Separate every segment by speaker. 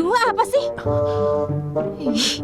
Speaker 1: Kamu apa sih? Ih.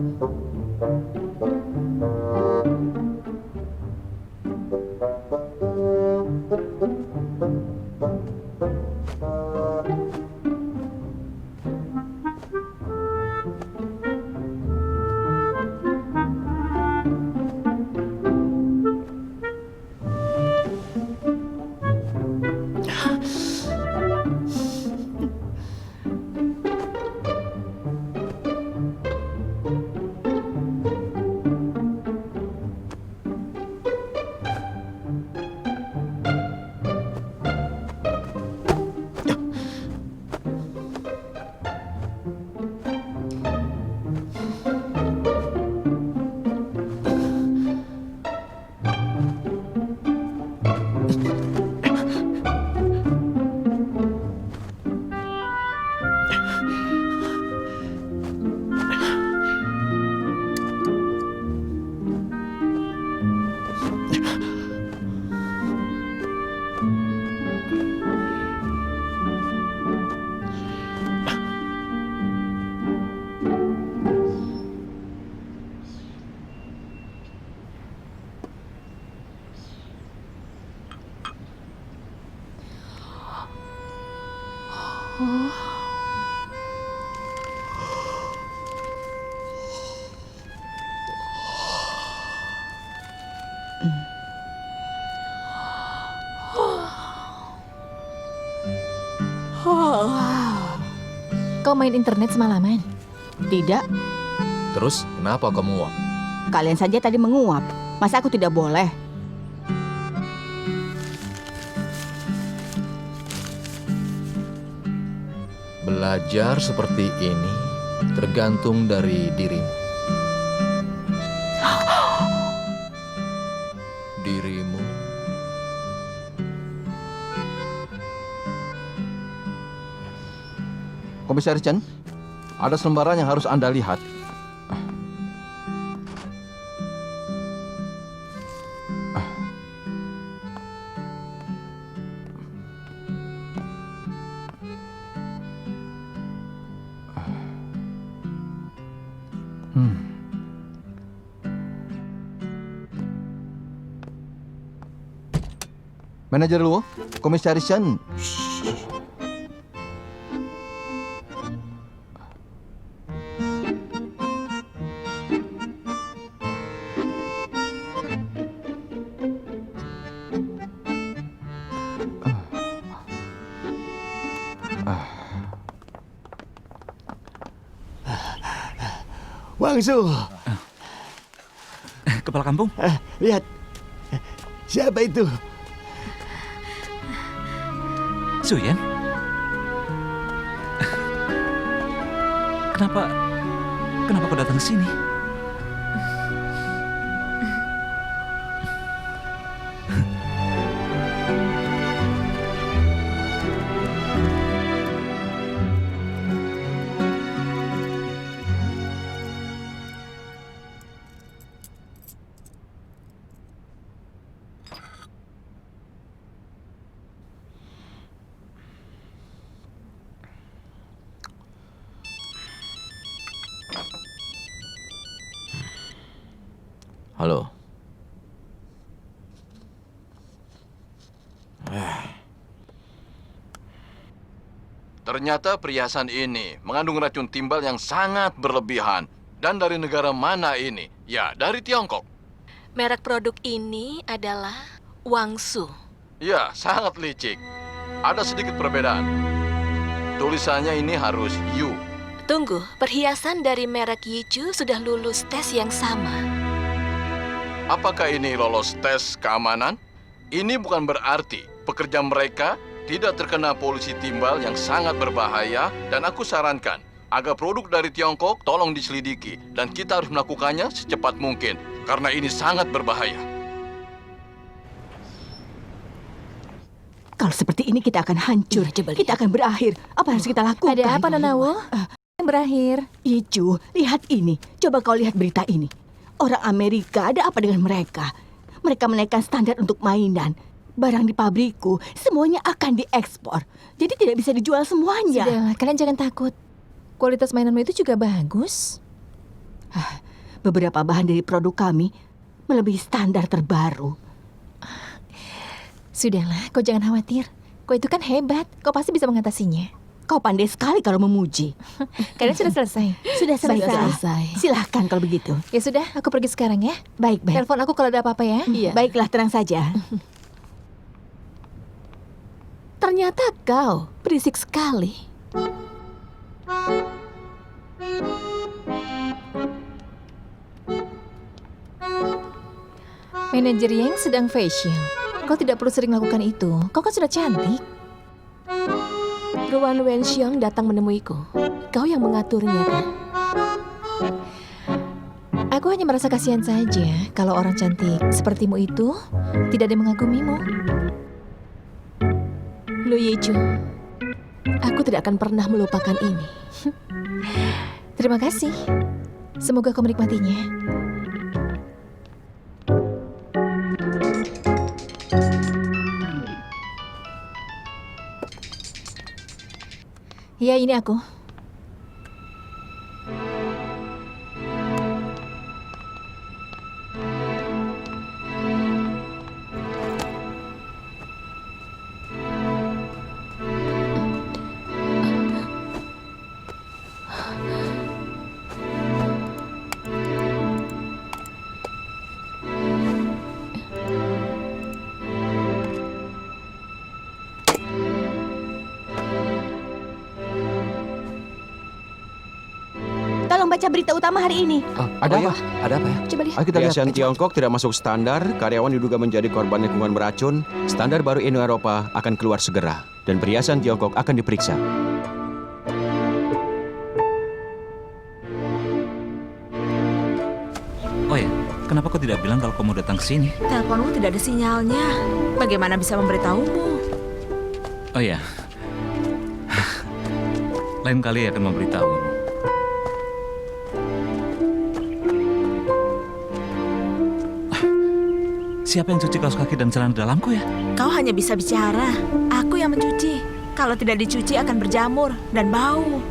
Speaker 1: Wow. Kau main internet semalaman?
Speaker 2: Tidak,
Speaker 3: Terus, kenapa kamu uap?
Speaker 2: kalian saja tadi menguap. Masa aku tidak boleh?
Speaker 3: Belajar seperti ini tergantung dari dirimu. Dirimu.
Speaker 4: Komisaris Chen, ada selembaran yang harus Anda lihat. Manajer Luo, Komisaris Chen.
Speaker 5: Wang Su,
Speaker 6: Kepala kampung?
Speaker 5: lihat. Siapa itu?
Speaker 6: Suyen? Kenapa kau datang ke sini?
Speaker 3: Halo.
Speaker 4: Ternyata perhiasan ini mengandung racun timbal yang sangat berlebihan. Dan dari negara mana ini? Ya, dari Tiongkok.
Speaker 1: Merek produk ini adalah Wangsu.
Speaker 4: Ya, sangat licik. Ada sedikit perbedaan. Tulisannya ini harus Yu.
Speaker 1: Tunggu, perhiasan dari merek Yichu sudah lulus tes yang sama.
Speaker 4: Apakah ini lolos tes keamanan? Ini bukan berarti pekerja mereka tidak terkena polusi timbal yang sangat berbahaya, dan aku sarankan agar produk dari Tiongkok tolong diselidiki, dan kita harus melakukannya secepat mungkin karena ini sangat berbahaya.
Speaker 2: Kalau seperti ini kita akan hancur.
Speaker 1: Coba
Speaker 2: Kita akan berakhir. Apa yang harus kita lakukan?
Speaker 1: Ada apa, Nona Wu? Yang berakhir.
Speaker 2: Icu, lihat ini. Coba kau lihat berita ini. Orang Amerika, ada apa dengan mereka? Mereka menaikkan standar untuk mainan. Barang di pabrikku, semuanya akan diekspor. Jadi tidak bisa dijual semuanya.
Speaker 1: Sudahlah, kalian jangan takut.
Speaker 7: Kualitas mainanmu itu juga bagus.
Speaker 2: Beberapa bahan dari produk kami melebihi standar terbaru.
Speaker 7: Sudahlah, kau jangan khawatir. Kau itu kan hebat, kau pasti bisa mengatasinya.
Speaker 2: Kau pandai sekali kalau memuji.
Speaker 7: Kalian sudah selesai?
Speaker 2: Sudah
Speaker 7: Baiklah.
Speaker 2: selesai. Silahkan kalau begitu.
Speaker 7: Ya sudah, aku pergi sekarang ya.
Speaker 2: Baik.
Speaker 7: Telepon aku kalau ada apa-apa ya.
Speaker 1: Iya.
Speaker 2: Baiklah, tenang saja.
Speaker 1: Ternyata kau berisik sekali.
Speaker 7: Manajer Yang sedang facial. Kau tidak perlu sering lakukan itu. Kau kan sudah cantik.
Speaker 1: Ruan Wenxiong datang menemuiku. Kau yang mengaturnya kan?
Speaker 7: Aku hanya merasa kasihan saja kalau orang cantik sepertimu itu tidak ada yang mengagumimu.
Speaker 1: Lu Yichu, aku tidak akan pernah melupakan ini.
Speaker 7: Terima kasih. Semoga kau menikmatinya. Ya, ini aku.
Speaker 2: Tolong baca berita utama hari ini.
Speaker 3: Ada apa? Ada apa ya?
Speaker 7: Coba lihat.
Speaker 5: Ayo kita lihat.
Speaker 8: Kebiasaan Tiongkok tidak masuk standar, karyawan diduga menjadi korban lingkungan beracun. Standar baru Uni Eropa akan keluar segera, dan perhiasan Tiongkok akan diperiksa.
Speaker 6: Oh ya, kenapa kau tidak bilang kalau kau mau datang ke sini?
Speaker 9: Teleponmu tidak ada sinyalnya. Bagaimana bisa memberitahumu?
Speaker 6: Oh ya, lain kali akan memberitahu. Siapa yang cuci kaos kaki dan celana dalamku ya?
Speaker 9: Kau hanya bisa bicara. Aku yang mencuci. Kalau tidak dicuci akan berjamur dan bau.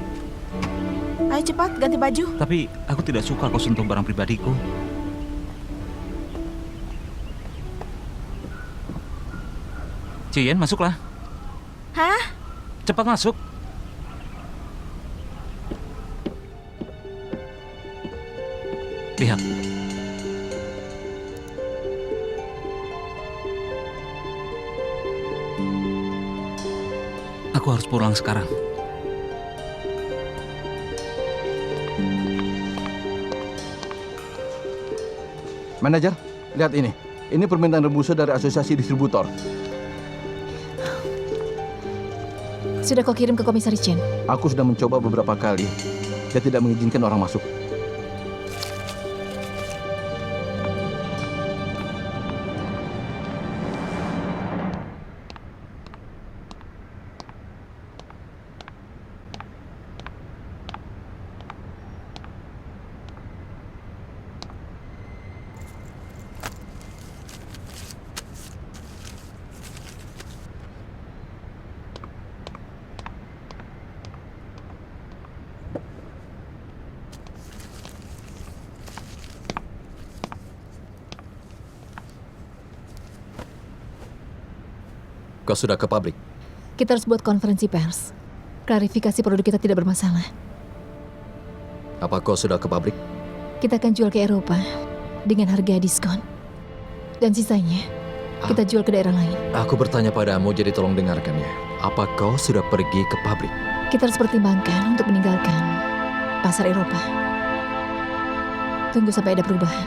Speaker 9: Ayo cepat ganti baju.
Speaker 6: Tapi aku tidak suka kau sentuh barang pribadiku. Cian, masuklah.
Speaker 9: Hah?
Speaker 6: Cepat masuk. Lihat. Aku harus pulang sekarang.
Speaker 4: Manajer, lihat ini. Ini permintaan Rebusa dari Asosiasi Distributor.
Speaker 7: Sudah kau kirim ke Komisaris Chen?
Speaker 4: Aku sudah mencoba beberapa kali. Dia tidak mengizinkan orang masuk.
Speaker 3: Kau sudah ke pabrik?
Speaker 7: Kita harus buat konferensi pers. Klarifikasi produk kita tidak bermasalah.
Speaker 3: Apa kau sudah ke pabrik?
Speaker 7: Kita akan jual ke Eropa dengan harga diskon. Dan sisanya kita jual ke daerah lain.
Speaker 3: Aku bertanya padamu, jadi tolong dengarkan ya. Apa kau sudah pergi ke pabrik?
Speaker 7: Kita harus pertimbangkan untuk meninggalkan pasar Eropa. Tunggu sampai ada perubahan.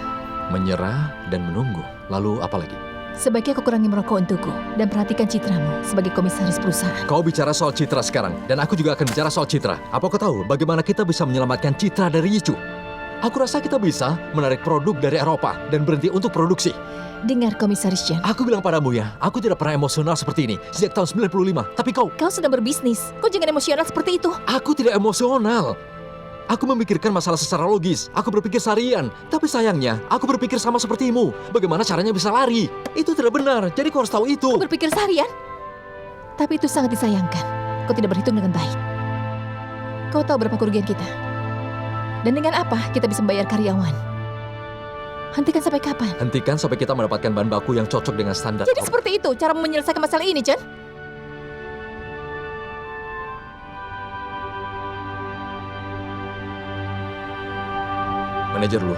Speaker 3: Menyerah dan menunggu. Lalu apa lagi?
Speaker 7: Sebaiknya kau kurangi merokok untukku dan perhatikan citramu sebagai komisaris perusahaan.
Speaker 3: Kau bicara soal citra sekarang, dan aku juga akan bicara soal citra. Apa kau tahu bagaimana kita bisa menyelamatkan citra dari Yichu? Aku rasa kita bisa menarik produk dari Eropa dan berhenti untuk produksi.
Speaker 7: Dengar Komisaris Chen,
Speaker 3: Aku bilang padamu ya, aku tidak pernah emosional seperti ini sejak tahun 95. Tapi
Speaker 7: kau sedang berbisnis. Kau jangan emosional seperti itu.
Speaker 3: aku tidak emosional. Aku memikirkan masalah secara logis. Aku berpikir seharian. Tapi sayangnya, aku berpikir sama sepertimu. Bagaimana caranya bisa lari? Itu tidak benar. Jadi kau harus tahu itu.
Speaker 7: Kau berpikir seharian? Tapi itu sangat disayangkan. Kau tidak berhitung dengan baik. Kau tahu berapa kerugian kita? Dan dengan apa kita bisa membayar karyawan? Hentikan sampai kapan?
Speaker 3: Hentikan sampai kita mendapatkan bahan baku yang cocok dengan standar.
Speaker 7: Jadi seperti itu cara menyelesaikan masalah ini, Chen?
Speaker 3: Manajer lu.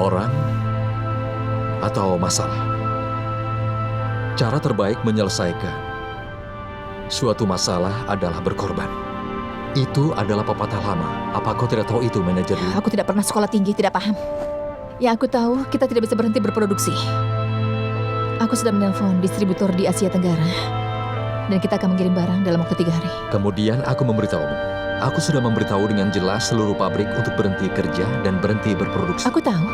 Speaker 3: Orang atau masalah? Cara terbaik menyelesaikan suatu masalah adalah berkorban. Itu adalah pepatah lama. Apa kau tidak tahu itu, manajer lu?
Speaker 7: Aku tidak pernah sekolah tinggi, tidak paham. Yang aku tahu, kita tidak bisa berhenti berproduksi. Aku sudah menelpon distributor di Asia Tenggara. Dan kita akan mengirim barang dalam waktu 3 hari.
Speaker 3: Kemudian aku memberitahumu. Aku sudah memberitahu dengan jelas seluruh pabrik untuk berhenti kerja dan berhenti berproduksi.
Speaker 7: Aku tahu.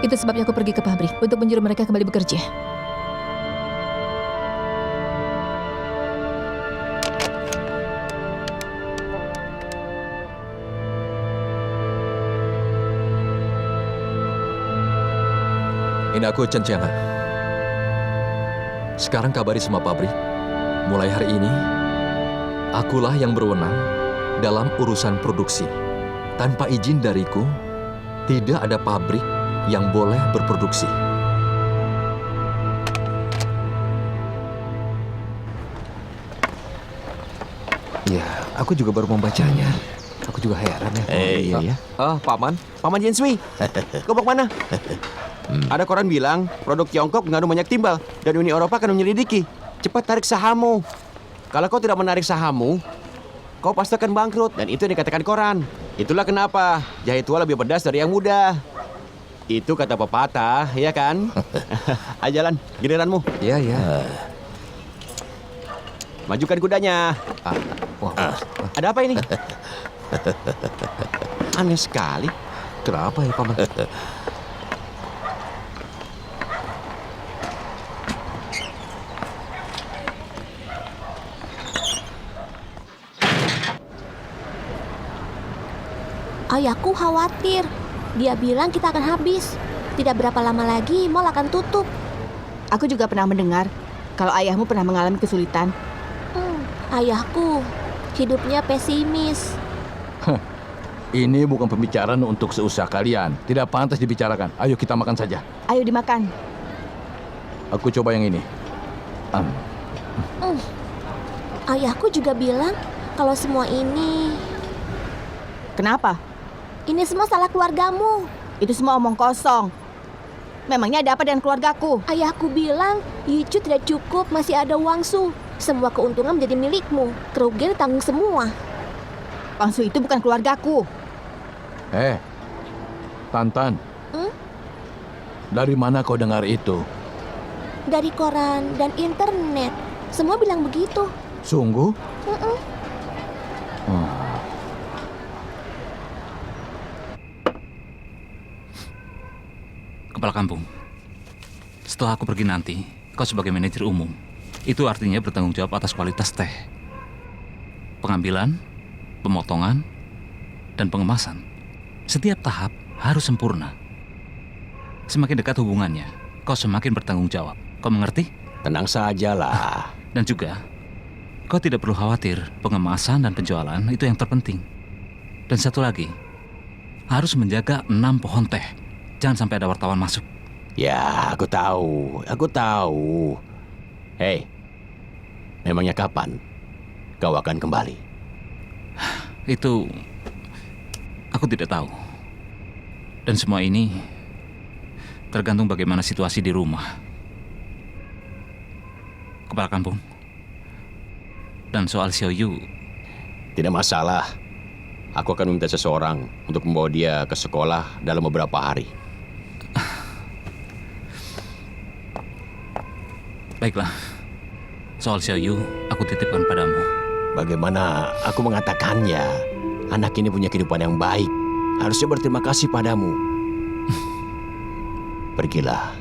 Speaker 7: Itu sebabnya aku pergi ke pabrik untuk menyuruh mereka kembali bekerja.
Speaker 3: Ini aku Chen Chiang. Sekarang kabari semua pabrik. Mulai hari ini, akulah yang berwenang dalam urusan produksi. Tanpa izin dariku, tidak ada pabrik yang boleh berproduksi.
Speaker 8: Ya, aku juga baru membacanya. Aku juga heran ya. Iya ya. Paman Jensui. Kau mau kemana? Ada koran bilang produk Tiongkok mengandung banyak timbal dan Uni Eropa akan menyelidiki. Cepat tarik sahammu. Kalau kau tidak menarik sahammu, kau pasti akan bangkrut dan itu yang dikatakan koran. Itulah kenapa jahit tua lebih pedas dari yang muda. Itu kata pepatah, ya kan? Ayo jalan, giliranmu.
Speaker 3: Iya, iya.
Speaker 8: Majukan kudanya. Ada apa ini? Aneh sekali.
Speaker 3: Kenapa ya, Paman?
Speaker 1: Ayahku khawatir. Dia bilang kita akan habis. Tidak berapa lama lagi mall akan tutup.
Speaker 2: Aku juga pernah mendengar kalau ayahmu pernah mengalami kesulitan.
Speaker 1: Ayahku hidupnya pesimis.
Speaker 4: Ini bukan pembicaraan untuk seusaha kalian. Tidak pantas dibicarakan. Ayo kita makan saja.
Speaker 2: Ayo dimakan.
Speaker 4: Aku coba yang ini.
Speaker 1: Ayahku juga bilang kalau semua ini...
Speaker 2: Kenapa?
Speaker 1: Ini semua salah keluargamu.
Speaker 2: Itu semua omong kosong. Memangnya ada apa dengan keluargaku?
Speaker 1: Ayahku bilang Yicu tidak cukup, masih ada Wangsu. Semua keuntungan menjadi milikmu. Kerugian ditanggung semua.
Speaker 2: Wangsu itu bukan keluargaku.
Speaker 4: Tantan. Dari mana kau dengar itu?
Speaker 1: Dari koran dan internet. Semua bilang begitu.
Speaker 4: Sungguh?
Speaker 6: Kepala kampung, setelah aku pergi nanti, kau sebagai manajer umum, itu artinya bertanggung jawab atas kualitas teh. Pengambilan, pemotongan, dan pengemasan. Setiap tahap harus sempurna. Semakin dekat hubungannya, kau semakin bertanggung jawab. Kau mengerti?
Speaker 8: Tenang sajalah.
Speaker 6: Dan juga, kau tidak perlu khawatir, pengemasan dan penjualan itu yang terpenting. Dan satu lagi, harus menjaga 6 pohon teh. Jangan sampai ada wartawan masuk.
Speaker 8: Ya, aku tahu. Hei, memangnya kapan kau akan kembali?
Speaker 6: Itu, aku tidak tahu. Dan semua ini tergantung bagaimana situasi di rumah. Kepala kampung. Dan soal Xiaoyu,
Speaker 8: Tidak masalah. Aku akan meminta seseorang untuk membawa dia ke sekolah dalam beberapa hari.
Speaker 6: baiklah. Soal Xiaoyu, aku titipkan padamu.
Speaker 8: Bagaimana aku mengatakannya? Anak ini punya kehidupan yang baik. Harusnya berterima kasih padamu. Pergilah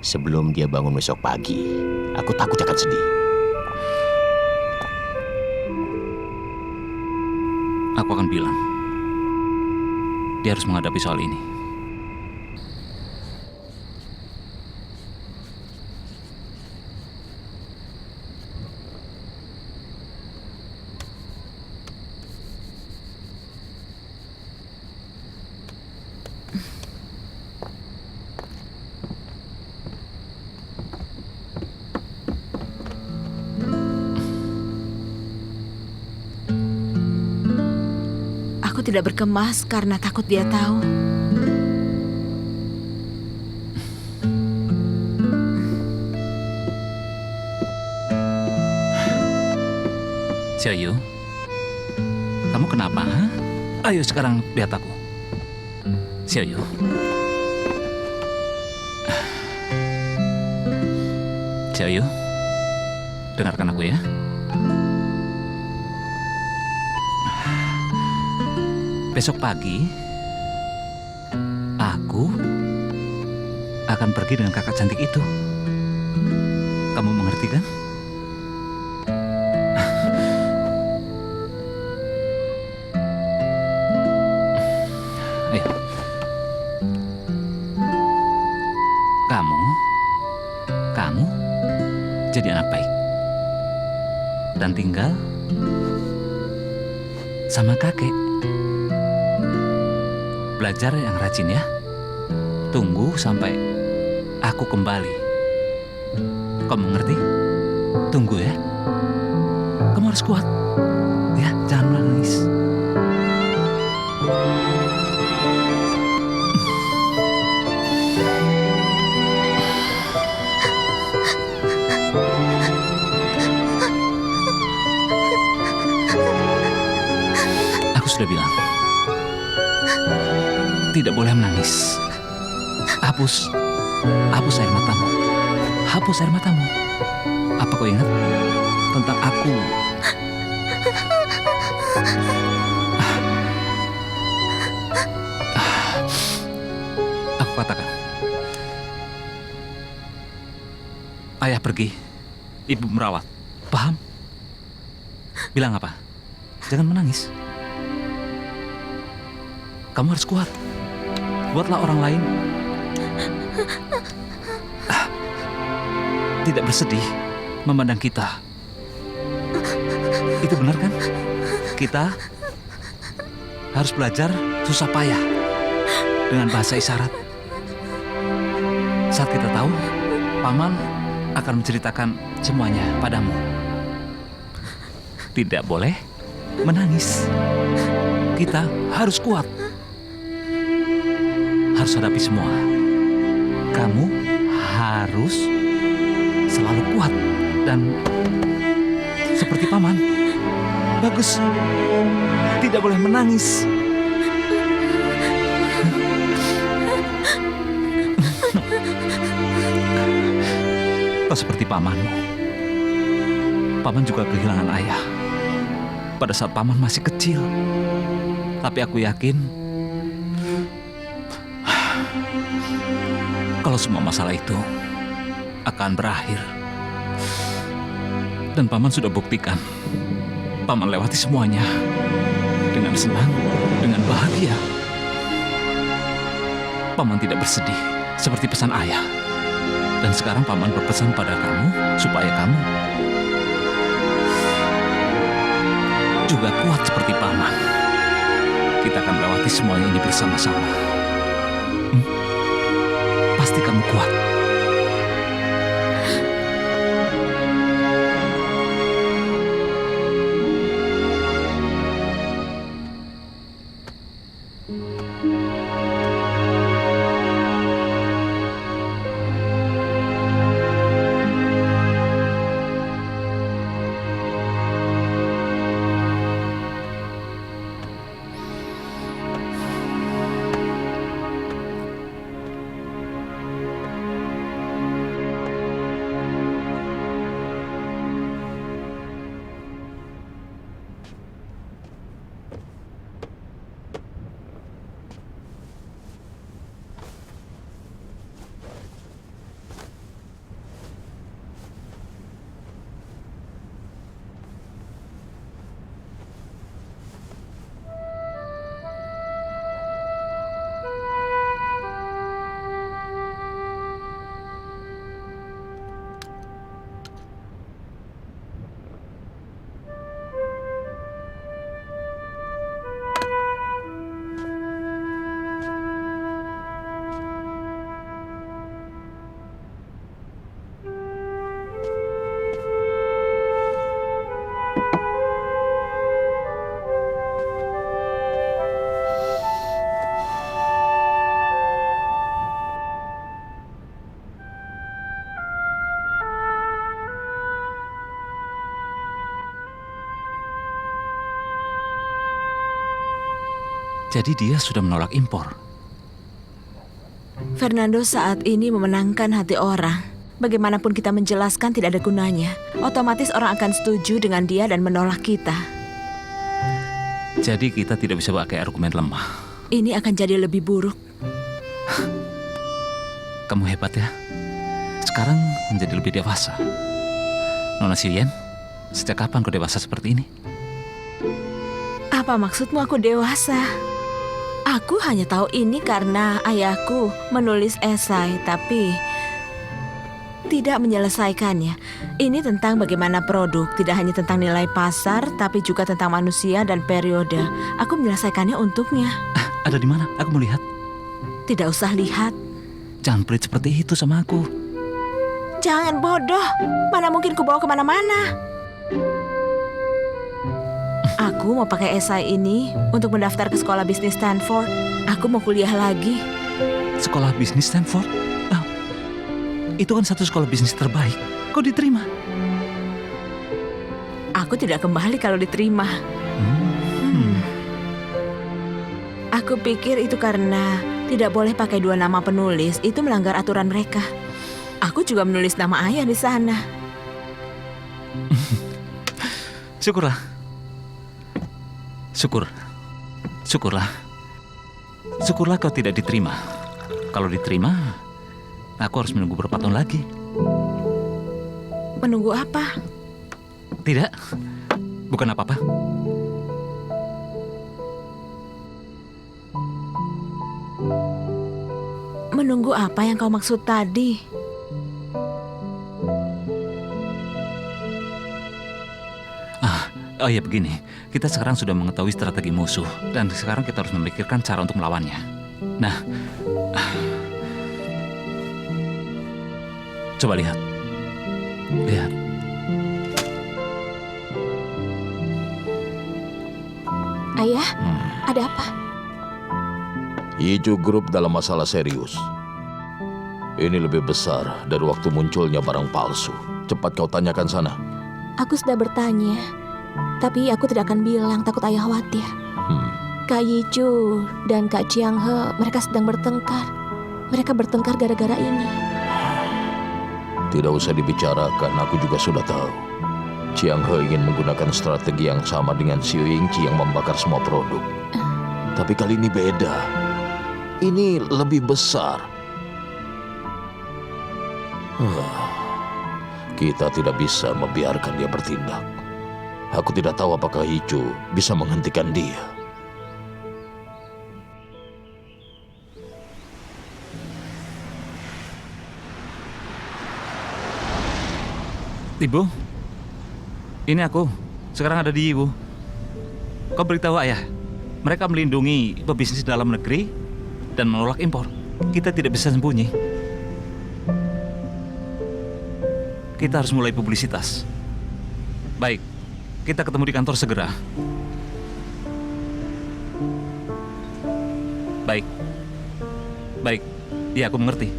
Speaker 8: sebelum dia bangun besok pagi. Aku takut akan sedih.
Speaker 6: Aku akan bilang, dia harus menghadapi soal ini.
Speaker 9: tidak berkemas karena takut dia tahu.
Speaker 6: Xiaoyu, kamu kenapa? Ha? Ayo sekarang lihat aku. Xiaoyu. Xiaoyu, dengarkan aku ya. Besok pagi, aku akan pergi dengan kakak cantik itu. Kamu mengerti kan? Ayo. Kamu jadi anak baik. Dan tinggal sama kakek. Belajar yang rajin ya. Tunggu sampai aku kembali. Kamu mengerti? Tunggu ya. Kamu harus kuat. Ya, jangan menangis. Aku sudah bilang. Tidak boleh menangis. Hapus air matamu. Hapus air matamu. Apa kau ingat tentang aku? Aku katakan. Ayah pergi, ibu merawat. Paham? Bilang apa? Jangan menangis. Kamu harus kuat. Buatlah orang lain tidak bersedih memandang kita. Itu benar kan? Kita harus belajar susah payah dengan bahasa isyarat. Saat kita tahu, Paman akan menceritakan semuanya padamu. Tidak boleh menangis. Kita harus kuat. Harus hadapi semua. Kamu harus selalu kuat dan seperti Paman. Bagus. Tidak boleh menangis. Kau seperti pamanmu. Paman juga kehilangan ayah pada saat Paman masih kecil. Tapi aku yakin kalau semua masalah itu akan berakhir. Dan Paman sudah buktikan Paman lewati semuanya dengan senang, dengan bahagia. Paman tidak bersedih seperti pesan ayah. Dan sekarang Paman berpesan pada kamu supaya kamu juga kuat seperti Paman. Kita akan melewati semuanya ini bersama-sama. Pasti kamu kuat. Jadi dia sudah menolak impor.
Speaker 9: Fernando saat ini memenangkan hati orang. Bagaimanapun kita menjelaskan tidak ada gunanya. Otomatis orang akan setuju dengan dia dan menolak kita.
Speaker 6: Jadi kita tidak bisa pakai argumen lemah.
Speaker 9: Ini akan jadi lebih buruk.
Speaker 6: Kamu hebat ya. Sekarang menjadi lebih dewasa. Nona Xiuyan, sejak kapan kau dewasa seperti ini?
Speaker 9: Apa maksudmu aku dewasa? Aku hanya tahu ini karena ayahku menulis esai, tapi tidak menyelesaikannya. Ini tentang bagaimana produk, tidak hanya tentang nilai pasar, tapi juga tentang manusia dan periode. Aku menyelesaikannya untuknya.
Speaker 6: Ada di mana? Aku mau lihat.
Speaker 9: Tidak usah lihat.
Speaker 6: Jangan pelit seperti itu sama aku.
Speaker 9: Jangan bodoh. Mana mungkin ku bawa kemana-mana. Aku mau pakai esai ini untuk mendaftar ke sekolah bisnis Stanford. Aku mau kuliah lagi.
Speaker 6: Sekolah bisnis Stanford? Ah, itu kan satu sekolah bisnis terbaik. Kau diterima?
Speaker 9: Aku tidak kembali kalau diterima. Aku pikir itu karena tidak boleh pakai dua nama penulis. Itu melanggar aturan mereka. Aku juga menulis nama ayah di sana.
Speaker 6: Syukurlah. Syukurlah kau tidak diterima. Kalau diterima, aku harus menunggu berapa tahun lagi.
Speaker 9: Menunggu apa?
Speaker 6: Tidak, bukan apa-apa.
Speaker 9: Menunggu apa yang kau maksud tadi?
Speaker 6: Oh ya begini, kita sekarang sudah mengetahui strategi musuh. Dan sekarang kita harus memikirkan cara untuk melawannya. Nah, coba lihat. Lihat.
Speaker 1: Ayah, ada apa?
Speaker 4: Yichu Group dalam masalah serius. Ini lebih besar dari waktu munculnya barang palsu. Cepat kau tanyakan sana.
Speaker 1: Aku sudah bertanya, tapi aku tidak akan bilang, takut ayah khawatir. Kak Yichu dan Kak Chiang He, mereka sedang bertengkar. Mereka bertengkar gara-gara ini.
Speaker 4: Tidak usah dibicarakan, aku juga sudah tahu. Chiang He ingin menggunakan strategi yang sama dengan Xiu Yingqi yang membakar semua produk. Tapi kali ini beda. Ini lebih besar. Kita tidak bisa membiarkan dia bertindak. Aku tidak tahu apakah Yichu bisa menghentikan dia.
Speaker 6: Ibu, ini aku. Sekarang ada di Ibu. Kau beritahu ayah. Mereka melindungi pebisnis dalam negeri dan menolak impor. Kita tidak bisa sembunyi. Kita harus mulai publisitas. Baik, kita ketemu di kantor segera. Baik. Baik, ya aku mengerti.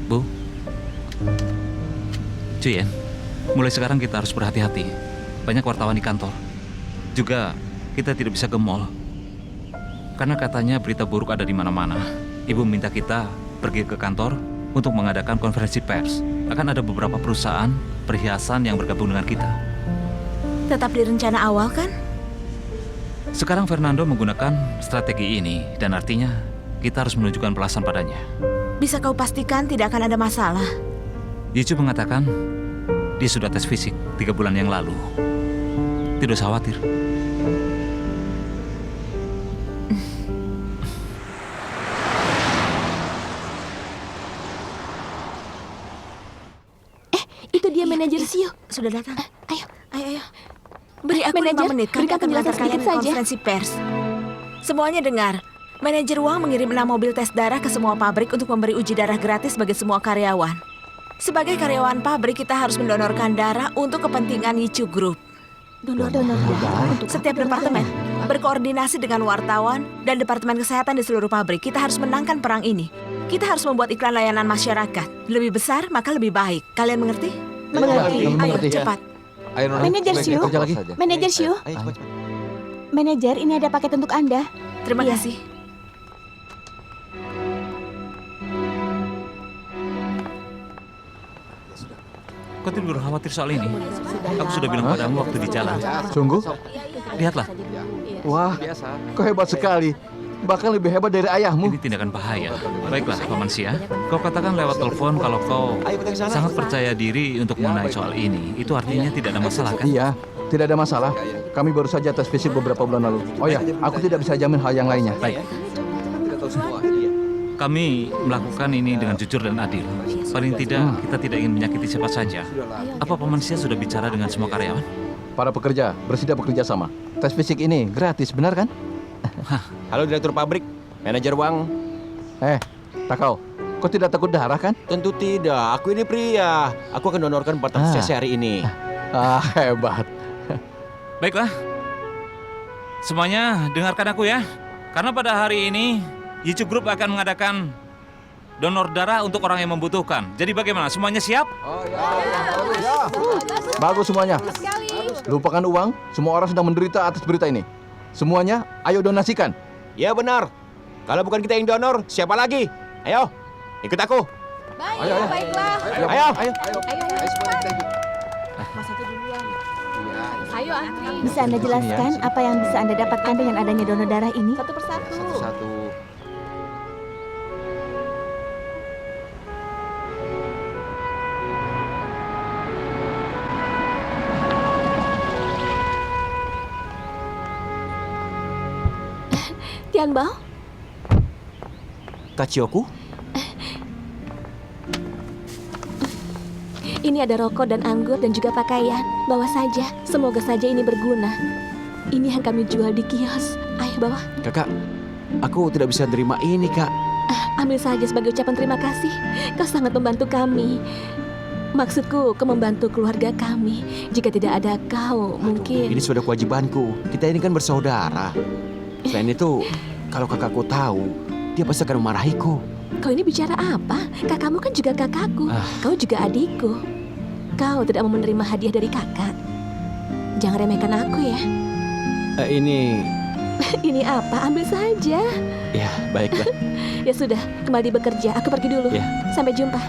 Speaker 6: Bu. Cuyen, mulai sekarang kita harus berhati-hati. Banyak wartawan di kantor. Juga kita tidak bisa ke mall. Karena katanya berita buruk ada di mana-mana. Ibu minta kita pergi ke kantor untuk mengadakan konferensi pers. Akan ada beberapa perusahaan perhiasan yang bergabung dengan kita.
Speaker 9: Tetap di rencana awal kan?
Speaker 6: Sekarang Fernando menggunakan strategi ini dan artinya kita harus menunjukkan balasan padanya.
Speaker 9: Bisa kau pastikan tidak akan ada masalah?
Speaker 6: Yichu mengatakan dia sudah tes fisik 3 bulan yang lalu. Tidak usah khawatir.
Speaker 1: Itu dia manajer Xiu.
Speaker 9: Sudah datang.
Speaker 1: Ayo.
Speaker 9: Ayo. Beri aku
Speaker 1: Manajer,
Speaker 9: 5 menit. Kami
Speaker 1: berikan
Speaker 9: akan mengantar
Speaker 1: penjelasan
Speaker 9: kalian
Speaker 1: sedikit
Speaker 9: ke
Speaker 1: saja.
Speaker 9: konferensi pers. Semuanya dengar. Manajer Wang mengirim 6 mobil tes darah ke semua pabrik untuk memberi uji darah gratis bagi semua karyawan. Sebagai karyawan pabrik, kita harus mendonorkan darah untuk kepentingan Yichu Group.
Speaker 1: Donor darah untuk
Speaker 9: Setiap departemen berkoordinasi dengan wartawan dan departemen kesehatan di seluruh pabrik. Kita harus menangkan perang ini. Kita harus membuat iklan layanan masyarakat. Lebih besar, maka lebih baik. Kalian mengerti?
Speaker 1: Mengerti.
Speaker 9: Ayo,
Speaker 8: Mengerti, ya.
Speaker 9: cepat.
Speaker 8: Ayo, Nona.
Speaker 1: Manajer
Speaker 8: Baik,
Speaker 1: Xiu.
Speaker 8: kerja lagi.
Speaker 1: Manajer Xiu.
Speaker 8: Ayo, cepat.
Speaker 2: Manajer, ini ada paket untuk Anda.
Speaker 9: Terima
Speaker 2: Iya.
Speaker 9: kasih.
Speaker 6: Kau tidak perlu khawatir soal ini. Aku sudah bilang padamu waktu di jalan.
Speaker 3: Sungguh?
Speaker 6: Lihatlah,
Speaker 3: Wah, kau hebat sekali. Bahkan lebih hebat dari ayahmu.
Speaker 6: ini tindakan bahaya. Baiklah, Paman Sia. Kau katakan lewat telepon kalau kau
Speaker 8: Ayo kita ke sana.
Speaker 6: sangat percaya diri untuk mengenai soal ini. Itu artinya tidak ada masalah, kan?
Speaker 3: Iya, tidak ada masalah. Kami baru saja tes fisik beberapa bulan lalu. Oh ya, aku tidak bisa jamin hal yang lainnya.
Speaker 6: Baik.
Speaker 8: Kita tahu semua. Iya.
Speaker 6: Kami melakukan ini dengan jujur dan adil. Paling tidak, kita tidak ingin menyakiti siapa saja. Apa Paman Sia sudah bicara dengan semua karyawan?
Speaker 3: Para pekerja bersedia bekerja sama. Tes fisik ini gratis, benar kan?
Speaker 8: Halo Direktur Pabrik, Manajer Wang.
Speaker 3: Takao, kau tidak takut darah kan?
Speaker 8: Tentu tidak, aku ini pria. Aku akan donorkan batang sesi hari ini.
Speaker 3: Hebat.
Speaker 6: Baiklah. Semuanya dengarkan aku ya. Karena pada hari ini, Yichu Group akan mengadakan donor darah untuk orang yang membutuhkan. Jadi bagaimana? Semuanya siap?
Speaker 3: Bagus semuanya. Lupakan uang, semua orang sedang menderita atas berita ini. Semuanya, ayo donasikan.
Speaker 8: Ya benar. Kalau bukan kita yang donor, siapa lagi? Ayo, ikut aku.
Speaker 1: Baik, baiklah.
Speaker 8: Ayo.
Speaker 1: Ayo antri.
Speaker 2: Bisa Anda jelaskan apa yang bisa Anda dapatkan dengan adanya donor darah ini?
Speaker 1: Satu persatu.
Speaker 8: Satu.
Speaker 1: Tian Bao,
Speaker 8: Kachioku?
Speaker 1: ini ada rokok dan anggur dan juga pakaian. Bawa saja. Semoga saja ini berguna. Ini yang kami jual di kios. Ayo bawa.
Speaker 8: Kakak, aku tidak bisa terima ini, Kak.
Speaker 1: Ambil saja sebagai ucapan terima kasih. Kau sangat membantu kami. Maksudku, kau membantu keluarga kami. Jika tidak ada kau, mungkin...
Speaker 8: Ini sudah kewajibanku. Kita ini kan bersaudara. Selain itu, kalau kakakku tahu, dia pasti akan memarahiku.
Speaker 1: Kau ini bicara apa? Kakakmu kan juga kakakku. Kau juga adikku. Kau tidak mau menerima hadiah dari kakak. Jangan remehkan aku ya.
Speaker 8: Ini...
Speaker 1: Ini apa? Ambil saja.
Speaker 8: Ya, baiklah.
Speaker 1: Ya sudah, kembali bekerja. Aku pergi dulu.
Speaker 8: Ya.
Speaker 1: Sampai jumpa.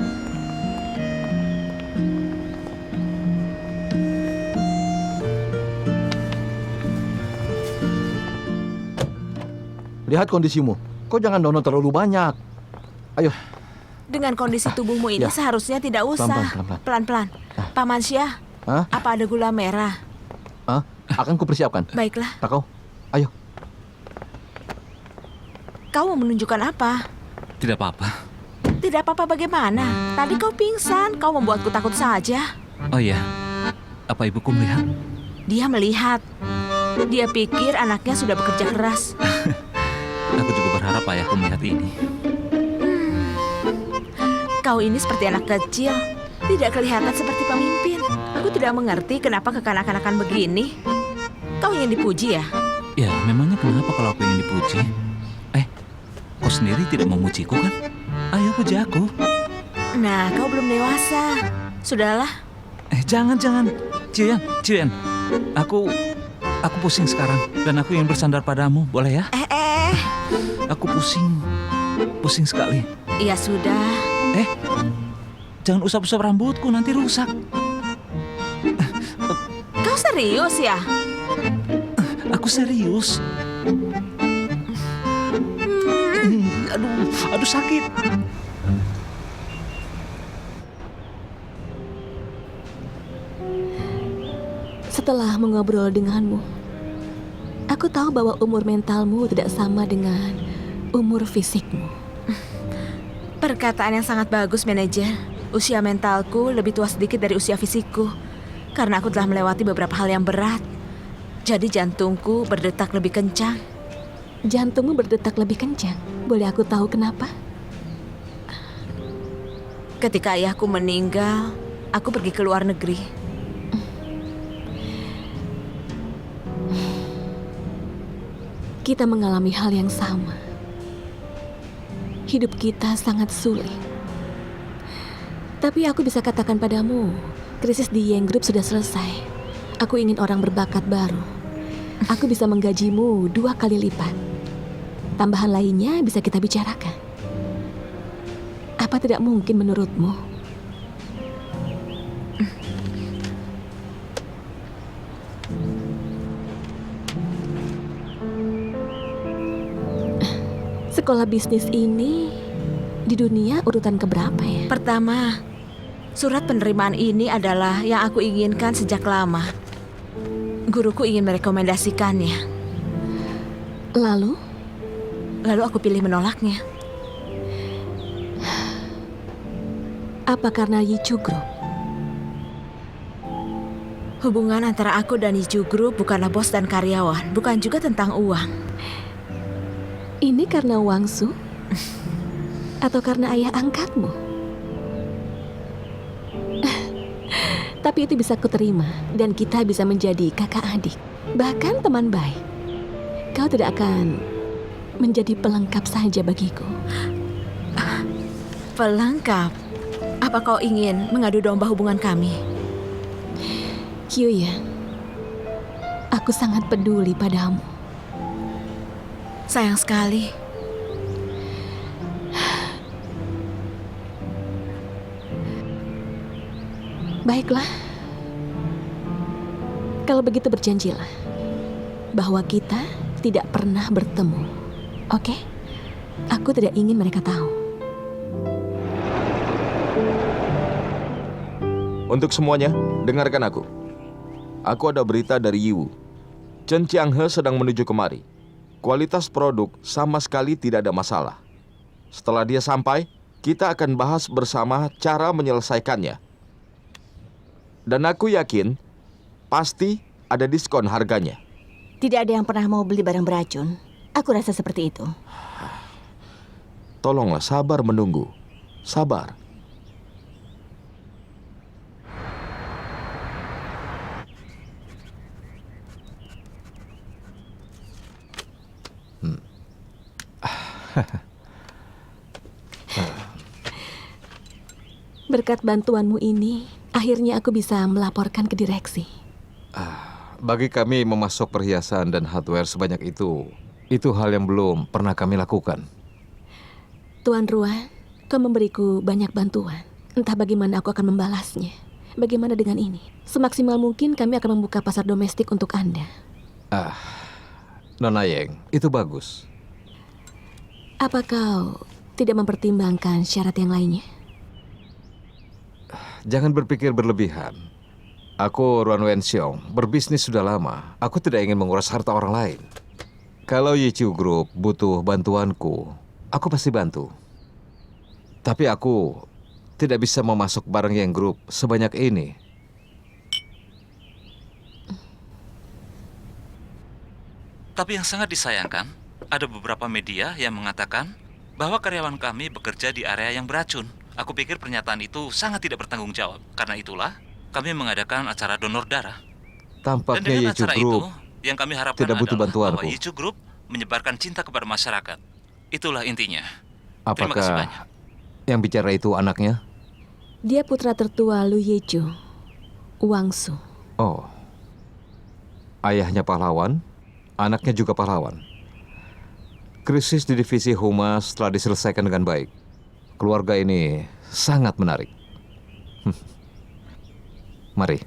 Speaker 3: Lihat kondisimu. Kau jangan donor terlalu banyak. Ayo,
Speaker 9: Dengan kondisi tubuhmu ini
Speaker 3: Ya.
Speaker 9: seharusnya tidak usah.
Speaker 3: Pelan-pelan,
Speaker 9: Pelan-pelan. Paman Syah,
Speaker 3: Hah?
Speaker 9: apa ada gula merah?
Speaker 3: akan kupersiapkan.
Speaker 9: Baiklah.
Speaker 3: Takao, ayo.
Speaker 9: Kau mau menunjukkan apa?
Speaker 6: Tidak apa-apa.
Speaker 9: Tidak apa-apa bagaimana? Tadi kau pingsan, kau membuatku takut saja.
Speaker 6: Oh iya, apa ibuku melihat?
Speaker 9: Dia melihat. Dia pikir anaknya sudah bekerja keras.
Speaker 6: Aku juga berharap ayahku melihat ini.
Speaker 9: Kau ini seperti anak kecil. Tidak kelihatan seperti pemimpin. Aku tidak mengerti kenapa kekanak-kanakan begini. Kau ingin dipuji ya?
Speaker 6: Ya, memangnya kenapa kalau aku ingin dipuji? Kau sendiri tidak memujiku kan? Ayo puji aku.
Speaker 9: Nah, kau belum dewasa. Sudahlah.
Speaker 6: Jangan. Cian. Aku pusing sekarang dan aku ingin bersandar padamu, boleh ya? Aku pusing sekali.
Speaker 9: Ya sudah.
Speaker 6: Jangan usap-usap rambutku, nanti rusak.
Speaker 9: Kau serius ya?
Speaker 6: Aku serius. Aduh sakit.
Speaker 1: Setelah mengobrol denganmu, aku tahu bahwa umur mentalmu tidak sama dengan umur fisikmu.
Speaker 9: Perkataan yang sangat bagus, manajer. Usia mentalku lebih tua sedikit dari usia fisikku. Karena aku telah melewati beberapa hal yang berat. Jadi jantungku berdetak lebih kencang.
Speaker 1: Jantungmu berdetak lebih kencang. Boleh aku tahu kenapa?
Speaker 9: Ketika ayahku meninggal, aku pergi ke luar negeri.
Speaker 1: Kita mengalami hal yang sama. Hidup kita sangat sulit. Tapi aku bisa katakan padamu, krisis di Yang Group sudah selesai. Aku ingin orang berbakat baru. aku bisa menggajimu 2 kali lipat. Tambahan lainnya bisa kita bicarakan. Apa tidak mungkin menurutmu? Sekolah bisnis ini di dunia urutan keberapa ya?
Speaker 9: Pertama, surat penerimaan ini adalah yang aku inginkan sejak lama. Guruku ingin merekomendasikannya.
Speaker 1: Lalu
Speaker 9: aku pilih menolaknya.
Speaker 1: apa karena Yichu Group?
Speaker 9: Hubungan antara aku dan Yichu Group bukanlah bos dan karyawan, bukan juga tentang uang.
Speaker 1: Ini karena Wangsu? Atau karena ayah angkatmu? Tapi itu bisa kuterima dan kita bisa menjadi kakak adik, bahkan teman baik. Kau tidak akan menjadi pelengkap saja bagiku.
Speaker 9: Pelengkap? Apa kau ingin mengadu domba hubungan kami?
Speaker 1: Kyuya, aku sangat peduli padamu.
Speaker 9: Sayang sekali.
Speaker 1: Baiklah. Kalau begitu berjanjilah bahwa kita tidak pernah bertemu. Oke? Aku tidak ingin mereka tahu.
Speaker 8: Untuk semuanya, dengarkan aku. Aku ada berita dari Yiwu. Chen Qianghe sedang menuju kemari. Kualitas produk sama sekali tidak ada masalah. Setelah dia sampai, kita akan bahas bersama cara menyelesaikannya. Dan aku yakin, pasti ada diskon harganya.
Speaker 2: Tidak ada yang pernah mau beli barang beracun. Aku rasa seperti itu.
Speaker 8: Tolonglah sabar menunggu. Sabar.
Speaker 1: Berkat bantuanmu ini, akhirnya aku bisa melaporkan ke direksi.
Speaker 3: Bagi kami memasok perhiasan dan hardware sebanyak itu hal yang belum pernah kami lakukan.
Speaker 1: Tuan Ruan, kau memberiku banyak bantuan. Entah bagaimana aku akan membalasnya. Bagaimana dengan ini? Semaksimal mungkin kami akan membuka pasar domestik untuk Anda.
Speaker 3: Nona Yeng, itu bagus.
Speaker 1: Apa kau tidak mempertimbangkan syarat yang lainnya?
Speaker 3: Jangan berpikir berlebihan. Aku Ruan Wenxiong, berbisnis sudah lama. Aku tidak ingin menguras harta orang lain. Kalau Yichu Group butuh bantuanku, aku pasti bantu. Tapi aku tidak bisa memasok barang yang grup sebanyak ini.
Speaker 6: Tapi yang sangat disayangkan, ada beberapa media yang mengatakan bahwa karyawan kami bekerja di area yang beracun. Aku pikir pernyataan itu sangat tidak bertanggung jawab. Karena itulah, kami mengadakan acara donor darah. Dan
Speaker 3: Tampaknya
Speaker 6: dengan
Speaker 3: Yichu
Speaker 6: acara
Speaker 3: Group
Speaker 6: itu, yang kami harapkan
Speaker 3: tidak butuh
Speaker 6: adalah
Speaker 3: bantuanku.
Speaker 6: bahwa Yichu Group menyebarkan cinta kepada masyarakat. Itulah intinya. Terima kasih
Speaker 3: Apakah
Speaker 6: banyak.
Speaker 3: yang bicara itu anaknya?
Speaker 1: Dia putra tertua Lu Yeju, Wangsu.
Speaker 3: Oh, ayahnya pahlawan, anaknya juga pahlawan. Krisis di divisi humas telah diselesaikan dengan baik. Keluarga ini sangat menarik. Mari.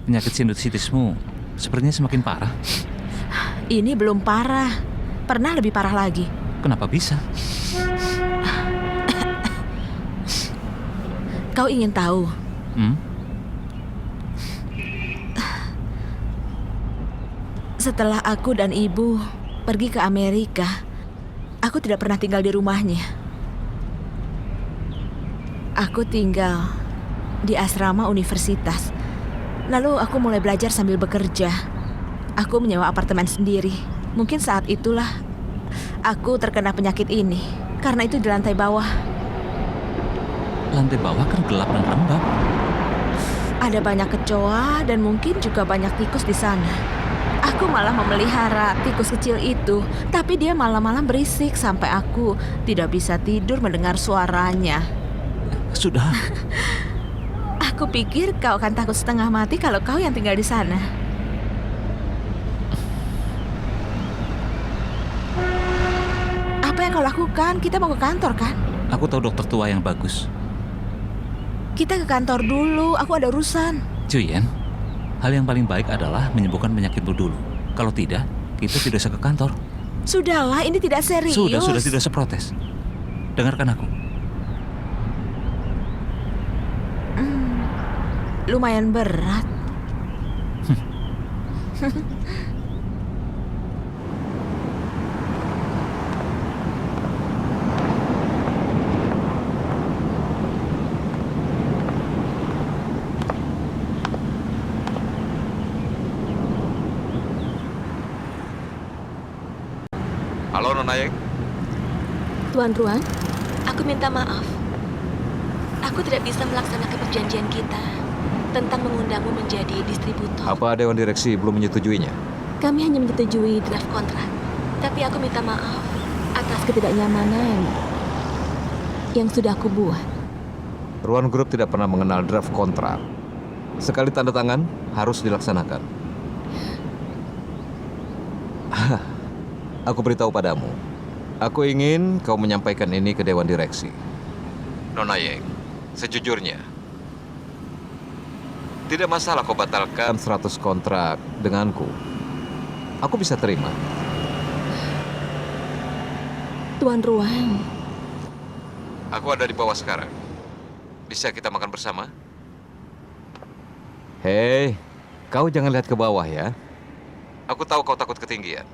Speaker 6: Penyakit sinusitismu sepertinya semakin parah.
Speaker 9: Ini belum parah. Pernah lebih parah lagi.
Speaker 6: Kenapa bisa?
Speaker 9: Kau ingin tahu? Setelah aku dan ibu pergi ke Amerika, aku tidak pernah tinggal di rumahnya. Aku tinggal di asrama universitas. Lalu aku mulai belajar sambil bekerja. Aku menyewa apartemen sendiri. Mungkin saat itulah aku terkena penyakit ini. Karena itu di lantai bawah.
Speaker 6: Lantai bawah kan gelap dan lembab.
Speaker 9: Ada banyak kecoa dan mungkin juga banyak tikus di sana. Aku malah memelihara tikus kecil itu, tapi dia malam-malam berisik sampai aku tidak bisa tidur mendengar suaranya.
Speaker 6: Sudah.
Speaker 9: Aku Aku pikir kau akan takut setengah mati kalau kau yang tinggal di sana. Apa yang kau lakukan? Kita mau ke kantor kan?
Speaker 6: Aku tahu dokter tua yang bagus.
Speaker 9: Kita ke kantor dulu, aku ada urusan.
Speaker 6: Cuyen, hal yang paling baik adalah menyembuhkan penyakitmu dulu. Kalau tidak, kita tidak usah ke kantor.
Speaker 9: Sudahlah, ini tidak serius.
Speaker 6: Sudah tidak usah protes. Dengarkan aku.
Speaker 9: Lumayan berat.
Speaker 3: Halo, Nona Yeng.
Speaker 1: Tuan Ruan, aku minta maaf. Aku tidak bisa melaksanakan perjanjian kita tentang mengundangmu menjadi distributor.
Speaker 3: Apa Dewan Direksi belum menyetujuinya?
Speaker 1: Kami hanya menyetujui draft kontrak. Tapi aku minta maaf atas ketidaknyamanan yang sudah aku buat.
Speaker 3: Ruan Group tidak pernah mengenal draft kontrak. Sekali tanda tangan, harus dilaksanakan. Aku beritahu padamu. Aku ingin kau menyampaikan ini ke Dewan Direksi. Nona Yeng, sejujurnya, tidak masalah kau batalkan 100 kontrak denganku. Aku bisa terima.
Speaker 1: Tuan Ruan,
Speaker 3: Aku ada di bawah sekarang. Bisa kita makan bersama? Hei, kau jangan lihat ke bawah ya. Aku tahu kau takut ketinggian.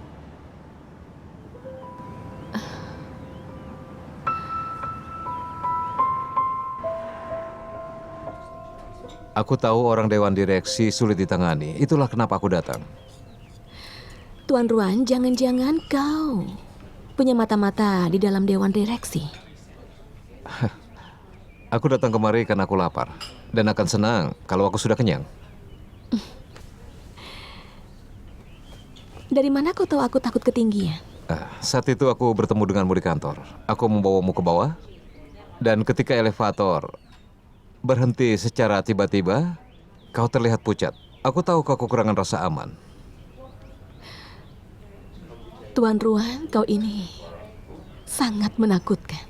Speaker 3: Aku tahu orang Dewan Direksi sulit ditangani. Itulah kenapa aku datang.
Speaker 1: Tuan Ruan, jangan-jangan kau punya mata-mata di dalam Dewan Direksi.
Speaker 3: Aku datang kemari karena aku lapar. Dan akan senang kalau aku sudah kenyang.
Speaker 1: Dari mana kau tahu aku takut ketinggian?
Speaker 3: Saat itu aku bertemu denganmu di kantor. Aku membawamu ke bawah. Dan ketika elevator berhenti secara tiba-tiba, kau terlihat pucat. Aku tahu kau kekurangan rasa aman.
Speaker 1: Tuan Ruan, kau ini sangat menakutkan.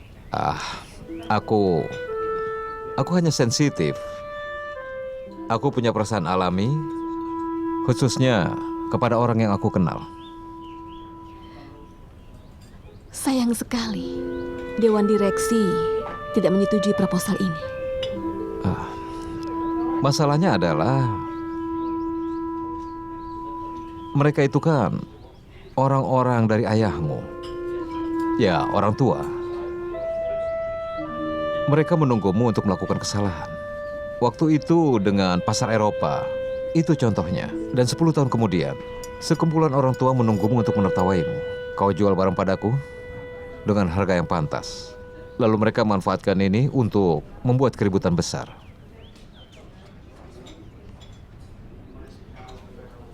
Speaker 3: Aku hanya sensitif. Aku punya perasaan alami, khususnya kepada orang yang aku kenal.
Speaker 1: Sayang sekali, Dewan Direksi tidak menyetujui proposal ini.
Speaker 3: Masalahnya adalah mereka itu kan orang-orang dari ayahmu. Ya, orang tua. Mereka menunggumu untuk melakukan kesalahan. Waktu itu dengan pasar Eropa, itu contohnya. Dan 10 tahun kemudian, sekumpulan orang tua menunggumu untuk menertawaimu. Kau jual barang padaku dengan harga yang pantas. Lalu mereka manfaatkan ini untuk membuat keributan besar.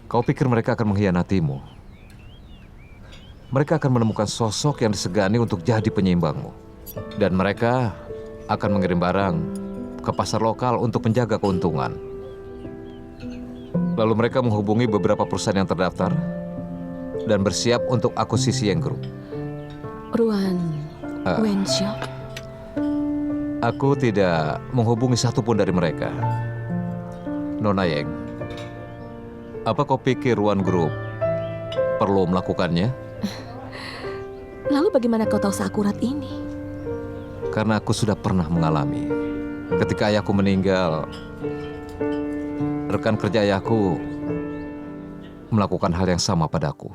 Speaker 3: Kau pikir mereka akan mengkhianatimu? Mereka akan menemukan sosok yang disegani untuk jadi penyeimbangmu. Dan mereka akan mengirim barang ke pasar lokal untuk menjaga keuntungan. Lalu mereka menghubungi beberapa perusahaan yang terdaftar dan bersiap untuk akuisisi Yeng Group.
Speaker 1: Ruan Wenshaw.
Speaker 3: Aku tidak menghubungi satupun dari mereka. Nona Yeng, apa kau pikir Ruan Group perlu melakukannya?
Speaker 1: Lalu bagaimana kau tahu seakurat ini?
Speaker 3: Karena aku sudah pernah mengalami. Ketika ayahku meninggal, rekan kerja ayahku melakukan hal yang sama padaku.